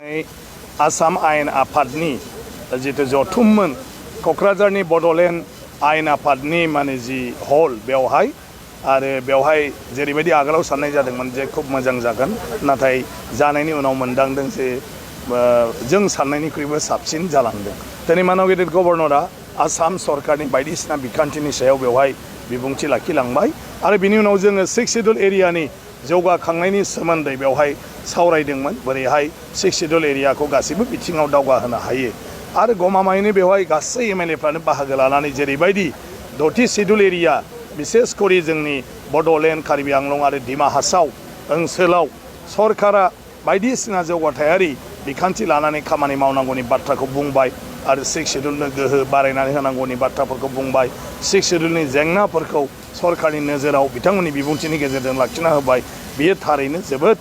आसाम आयेन आफादनि जितु जथुममोन क'क्राझारनि बड'लेण्ड आयेन आफादनि माने जि हल बेवहाय आरो बेवहाय जेरैबायदि आगोलाव साननाय जादोंमोन जे खूब मोजां जागोन नाथाय जानायनि उनाव मोनदांदों जे जों साननायनिख्रुइबो साबसिन जालांदों। दिनै मानव गेदेर गभर्नरा आसाम सरकारनि बायदिसिना बिखान्थिनि सायाव बेवहाय बिबुंथि लाखिलांबाय आरो बिनि उनाव जोङो 6 शेड्युल एरियानि जौगाखांनायनि सोमोन्दै बेवहाय सावरायदोंमोन बोरैहाय 6 शेड्युल एरियाखौ गासैबो बिथिङाव दावगाहोनो हायो आरो गमामायैनो बेवहाय गासै एमएलएफ्रानो बाहागो लानानै जेरैबायदि 6थि शेड्युल एरिया बिसेस करि जोंनि बड'लेण्ड कार्बि आंलं आरो डिमा हासाव ओनसोलाव सरकारा बायदिसिना जौगाथायारि बिखान्थि लानानै खामानि मावनांगौनि बाथ्राखौ बुंबाय आरो 6 शेड्युलनो गोहो बारायनानै होनांगौनि बाथ्राफोरखौ बुंबाय। 6 शेड्युलनि जेंनाफोरखौ सरकारनि नोजोराव बिथांमोननि बिबुंथिनि गेजेरजों लाखिना होबाय। बियो थारैनो जोबोद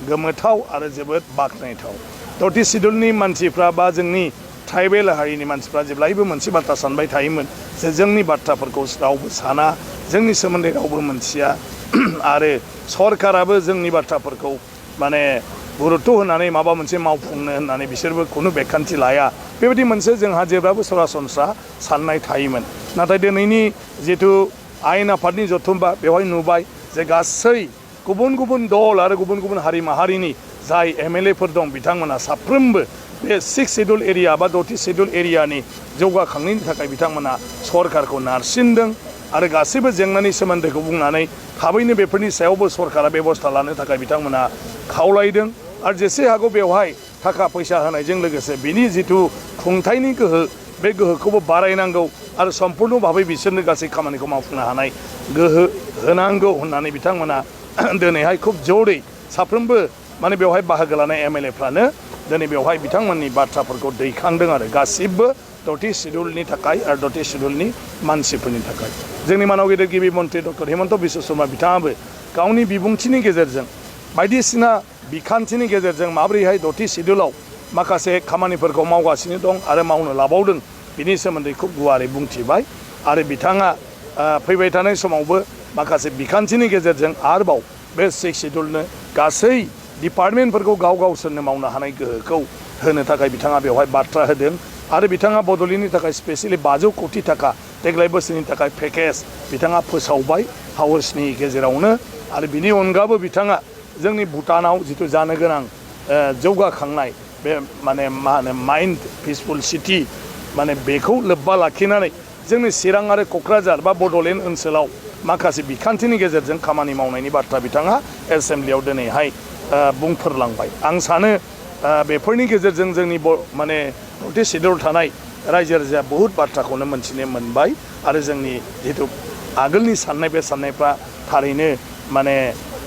गोमोथाव आरो जोबोद बाख्नायथाव। 6थि शेड्युलनि मानसिफ्रा बा जोंनि ट्राइबेल हारिनि मानसिफ्रा जेब्लायबो मोनसे बाथ्रा सानबाय थायोमोन जे जोंनि बाथ्राफोरखौ रावबो साना, जोंनि सोमोन्दै रावबो मोनथिया आरो सरकाराबो जोंनि बाथ्राफोरखौ माने गुरुत्व होनानै माबा मोनसे मावफुंनो होननानै बिसोरबो खुनु बेखान्थि लाया। बेबायदि मोनसे जोंहा जेब्लाबो सरासनस्रा साननाय थायोमोन। नाथाय दिनैनि जिथु आयेन आफादनि जथुम्बा बेवहाय नुबाय जे गासै गुबुन गुबुन दल आरो गुबुन गुबुन हारि माहारिनि जाय एमएलएफोर दं बिथांमोना साफ्रोमबो बे 6 शेड्युल एरिया बा 6थि शेड्युल एरियानि जौगाखांनायनि थाखाय बिथांमोना सरकारखौ नारसिनदों आरो गासैबो जेंनानि सोमोन्दैखौ बुंनानै थाबैनो बेफोरनि सायावबो सरकारा बेबस्था लानो थाखाय बिथांमोना खावलायदों आरो जेसे हागौ बेवहाय थाखा फैसा होनायजों लोगोसे बिनि जिथु खुंथायनि गोहो बे गोहोखौबो बारायनांगौ आरो सम्पुर्ण भाबै बिसोरनो गासै खामानिखौ मावफुंनो हानाय गोहो होनांगौ होननानै बिथांमोना दिनैहाय खुब जौरै साफ्रोमबो माने बेवहाय बाहागो लानाय एमएलएफ्रानो दिनै बेवहाय बिथांमोननि बाथ्राफोरखौ दैखांदों आरो गासिबो 6थि शेड्युलनि थाखाय आरो 6थि शेड्युलनि मानसिफोरनि थाखाय। जोंनि मानव गेदेर गिबि मन्त्रि डक्टर हेमन्त बिश्व शर्मा बिथाङाबो गावनि बिबुंथिनि गेजेरजों बायदिसिना बिखान्थिनि गेजेरजों माबोरैहाय 6थि शेड्युलाव माखासे खामानिफोरखौ मावगासिनो दं आरो मावनो लाबावदों बिनि सोमोन्दै खुब गुवारै बुंथिबाय आरो बिथाङा फैबाय थानाय समावबो माखासे बिखान्थिनि गेजेरजों आरोबाव बे 6 शेड्युलनो गासै डिपार्टमेन्टफोरखौ गाव गावसोरनो मावनो हानाय गोहोखौ होनो थाखाय बिथाङा बेवहाय बाथ्रा होदों आरो बिथाङा बड'लेण्डनि थाखाय स्पेसियेलि 500 कोटि थाखा देग्लाय बोसोरनि थाखाय पेकेज बिथाङा फोसावबाय हाउसनि गेजेरावनो आरो बिनि अनगाबो बिथाङा जोंनि भुटानाव जिथु जानो गोनां जौगाखांनाय बे माने मा होनो माइन्ड पिसफुल सिटि माने बेखौ लोब्बा लाखिनानै जोंनि चिरां आरो क'क्राझार बा बड'लेण्ड ओनसोलाव माखासे बिखान्थिनि गेजेरजों खामानि मावनायनि बाथ्रा बिथाङा एसेम्ब्लियाव दिनैहाय बुंफोरलांबाय। आं सानो बेफोरनि गेजेरजों जोंनि माने 6थि शेड्युल थानाय रायजो राजाया बहुद बाथ्राखौनो मोनथिनो मोनबाय आरो जोंनि जिथु आगोलनि साननाय बे साननायफ्रा थारैनो माने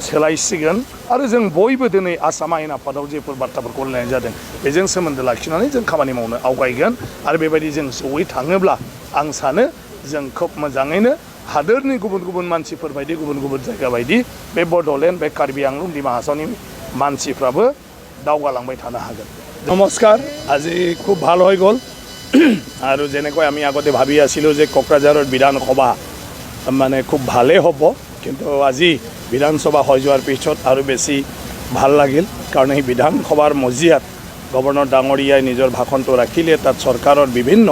सोलायसिगोन आरो जों बयबो दिनै आसाम आयेन आफादाव जेफोर बाथ्राफोरखौ रायलायनाय जादों बेजों सोमोन्दो लाखिनानै जों खामानि मावनो आवगायगोन आरो बेबायदि जों जयै थाङोब्ला आं सानो जों खोब मोजाङैनो हादोरनि गुबुन गुबुन मानसिफोर बायदि गुबुन गुबुन जायगा बायदि बे बड'लेण्ड बे कार्बि आंलं डिमा हासावनि मानसिफ्राबो দাওগালাংবাই থানা হাগেন। নমস্কাৰ, আজি খুব ভাল হৈ গ'ল আৰু যেনেকৈ আমি আগতে ভাবি আছিলোঁ যে কোকৰাঝাৰৰ বিধানসভা মানে খুব ভালেই হ'ব, কিন্তু আজি বিধানসভা হৈ যোৱাৰ পিছত আৰু বেছি ভাল লাগিল কাৰণ এই বিধানসভাৰ মজিয়াত গভৰ্ণৰ ডাঙৰীয়াই নিজৰ ভাষণটো ৰাখিলে তাত চৰকাৰৰ বিভিন্ন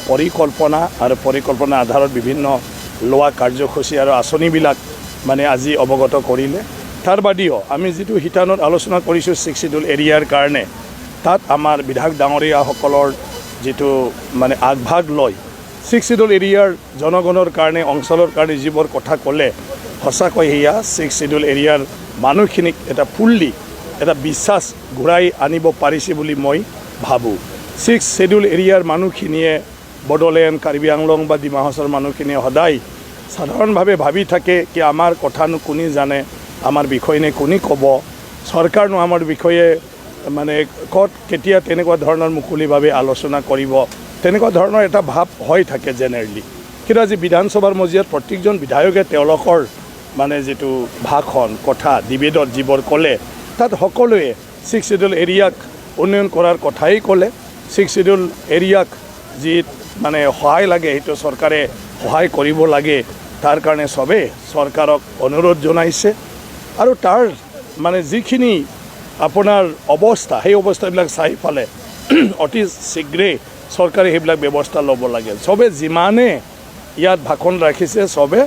পৰিকল্পনা আৰু পৰিকল্পনা আধাৰত বিভিন্ন লোৱা কাৰ্যসূচী আৰু আঁচনিবিলাক মানে আজি অৱগত কৰিলে। তাৰ বাদেও আমি যিটো শিতানত আলোচনা কৰিছোঁ 6 शेड्युल এৰিয়াৰ কাৰণে তাত আমাৰ বিধায়ক ডাঙৰীয়াসকলৰ যিটো মানে আগভাগ লয় 6 शेड्युल এৰিয়াৰ জনগণৰ কাৰণে অঞ্চলৰ কাৰণে যিবোৰ কথা ক'লে সঁচাকৈ সেয়া 6 शेड्युल এৰিয়াৰ মানুহখিনিক এটা ফুল্লি এটা বিশ্বাস ঘূৰাই আনিব পাৰিছে বুলি মই ভাবোঁ। 6 शेड्युल এৰিয়াৰ মানুহখিনিয়ে বড'লেণ্ড কাৰ্বি আংলং বা ডিমা হাছাওৰ মানুহখিনিয়ে সদায় সাধাৰণভাৱে ভাবি থাকে কি আমাৰ কথানো কোনে জানে, আমাৰ বিষয়নে কোনে ক'ব, চৰকাৰনো আমাৰ বিষয়ে মানে ক'ত কেতিয়া তেনেকুৱা ধৰণৰ মুকলিভাৱে আলোচনা কৰিব, তেনেকুৱা ধৰণৰ এটা ভাৱ হৈ থাকে জেনেৰেলি। কিন্তু আজি বিধানসভাৰ মজিয়াত প্ৰত্যেকজন বিধায়কে তেওঁলোকৰ মানে যিটো ভাষণ কথা ডিবেটত যিবোৰ ক'লে তাত সকলোৱে 6 शेड्युल এৰিয়াক উন্নয়ন কৰাৰ কথাই ক'লে। 6 शेड्युल এৰিয়াক যি মানে সহায় লাগে সেইটো চৰকাৰে সহায় কৰিব লাগে, তাৰ কাৰণে চবেই চৰকাৰক অনুৰোধ জনাইছে আৰু তাৰ মানে যিখিনি আপোনাৰ অৱস্থা সেই অৱস্থাবিলাক চাই ফালে অতি শীঘ্ৰে চৰকাৰে সেইবিলাক ব্যৱস্থা ল'ব লাগে চবে যিমানে ইয়াত ভাষণ ৰাখিছে চবে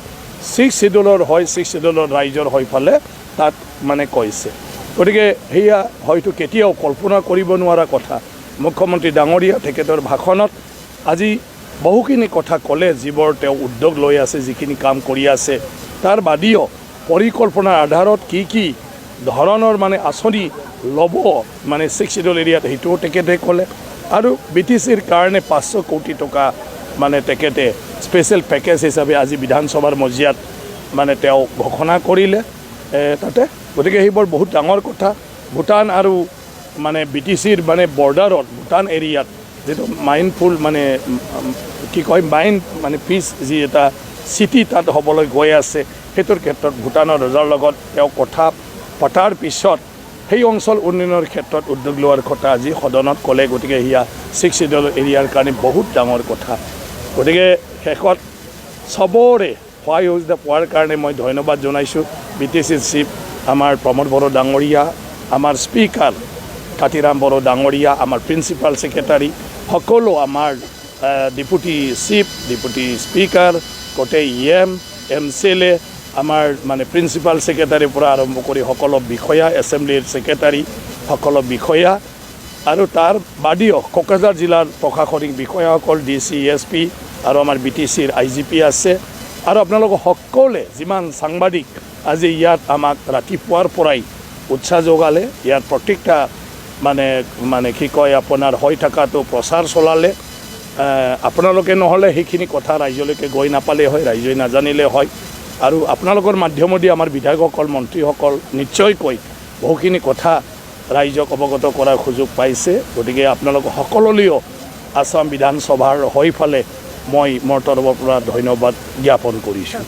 6 শিডিউলৰ হয় 6 শিডিউলৰ ৰাইজৰ হৈ ফালে তাত মানে কৈছে গতিকে সেয়া হয়তো কেতিয়াও কল্পনা কৰিব নোৱাৰা কথা মুখ্যমন্ত্ৰী ডাঙৰীয়া তেখেতৰ ভাষণত আজি বহুখিনি কথা ক'লে যিবোৰ তেওঁ উদ্যোগ লৈ আছে যিখিনি কাম কৰি আছে তাৰ বাদেও পৰিকল্পনাৰ আধাৰত কি ধৰণৰ মানে আঁচনি ল'ব মানে 6 শিডিউল এৰিয়াত সেইটোও তেখেতে ক'লে আৰু BTCৰ কাৰণে 500 কোটি টকা মানে তেখেতে স্পেচিয়েল পেকেজ হিচাপে আজি বিধানসভাৰ মজিয়াত মানে তেওঁ ঘোষণা কৰিলে তাতে গতিকে সেইবোৰ বহুত ডাঙৰ কথা ভূটান আৰু মানে BTCৰ মানে বৰ্ডাৰত ভূটান এৰিয়াত যেটো মাইণ্ডফুল মানে কি কয় মাইণ্ড মানে পিচ যি এটা চিটি তাত হ'বলৈ গৈ আছে সেইটোৰ ক্ষেত্ৰত ভূটানৰ ৰজাৰ লগত তেওঁ কথা পতাৰ পিছত সেই অঞ্চল উন্নয়নৰ ক্ষেত্ৰত উদ্যোগ লোৱাৰ কথা আজি সদনত ক'লে গতিকে হিয়া 6 শিডিউল এৰিয়াৰ কাৰণে বহুত ডাঙৰ কথা গতিকে শেষত সবৰে সহায় পোৱাৰ কাৰণে মই ধন্যবাদ জনাইছোঁ BTCৰ চিফ আমাৰ প্ৰমোদ বড়ো ডাঙৰীয়া আমাৰ স্পিকাৰ কাতিৰাম বড়ো ডাঙৰীয়া আমাৰ প্ৰিন্সিপাল সেক্ৰেটাৰী সকলো আমাৰ ডেপুটি চিফ ডেপুটি স্পিকাৰ গোটেই MCLA আমাৰ মানে প্ৰিন্সিপাল সেক্ৰেটাৰীৰ পৰা আৰম্ভ কৰি সকলো বিষয়া এছেম্বলিৰ সেক্ৰেটাৰী সকলো বিষয়া আৰু তাৰ বাদেও কোকৰাঝাৰ জিলাৰ প্ৰশাসনিক বিষয়াসকল DC SP আৰু আমাৰ BTCৰ IGP আছে আৰু আপোনালোক সকলে যিমান সাংবাদিক আজি ইয়াত আমাক ৰাতিপুৱাৰ পৰাই উৎসাহ যোগালে ইয়াৰ প্ৰত্যেকটা মানে কি কয় আপোনাৰ হৈ থকাটো প্ৰচাৰ চলালে আপোনালোকে নহ'লে সেইখিনি কথা ৰাইজলৈকে গৈ নাপালে হয় ৰাইজে নাজানিলে হয় আৰু আপোনালোকৰ মাধ্যমেদি আমাৰ বিধায়কসকল মন্ত্ৰীসকল নিশ্চয়কৈ বহুখিনি কথা ৰাইজক অৱগত কৰাৰ সুযোগ পাইছে গতিকে আপোনালোক সকলোলৈও আসাম বিধানসভাৰ হৈ ফালে মই মোৰ তৰফৰ পৰা ধন্যবাদ জ্ঞাপন কৰিছোঁ